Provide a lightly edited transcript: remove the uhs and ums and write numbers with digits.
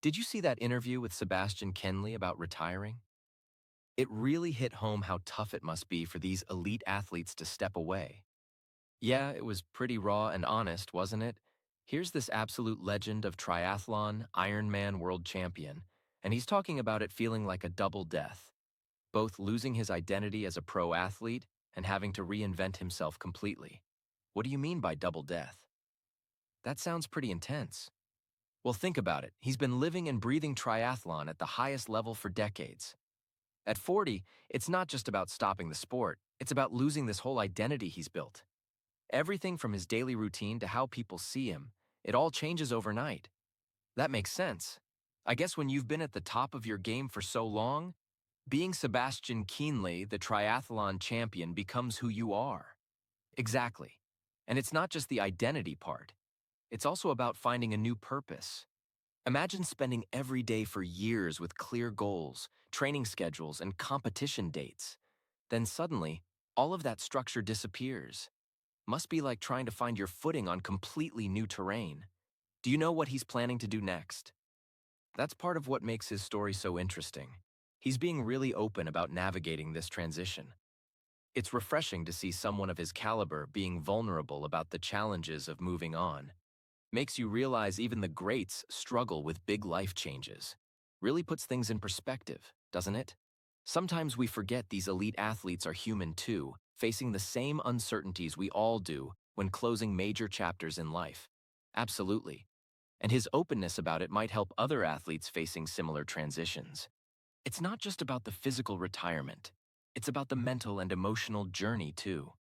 Did you see that interview with Sebastian Kienle about retiring? It really hit home how tough it must be for these elite athletes to step away. Yeah, it was pretty raw and honest, wasn't it? Here's this absolute legend of triathlon, Ironman World Champion, and he's talking about it feeling like a double death, both losing his identity as a pro athlete and having to reinvent himself completely. What do you mean by double death? That sounds pretty intense. Well, think about it. He's been living and breathing triathlon at the highest level for decades. At 40, it's not just about stopping the sport, it's about losing this whole identity he's built. Everything from his daily routine to how people see him, it all changes overnight. That makes sense. I guess when you've been at the top of your game for so long, being Sebastian Kienle, the triathlon champion, becomes who you are. Exactly. And it's not just the identity part. It's also about finding a new purpose. Imagine spending every day for years with clear goals, training schedules, and competition dates. Then suddenly, all of that structure disappears. Must be like trying to find your footing on completely new terrain. Do you know what he's planning to do next? That's part of what makes his story so interesting. He's being really open about navigating this transition. It's refreshing to see someone of his caliber being vulnerable about the challenges of moving on. Makes you realize even the greats struggle with big life changes. Really puts things in perspective, doesn't it? Sometimes we forget these elite athletes are human too, facing the same uncertainties we all do when closing major chapters in life. Absolutely. And his openness about it might help other athletes facing similar transitions. It's not just about the physical retirement. It's about the mental and emotional journey too.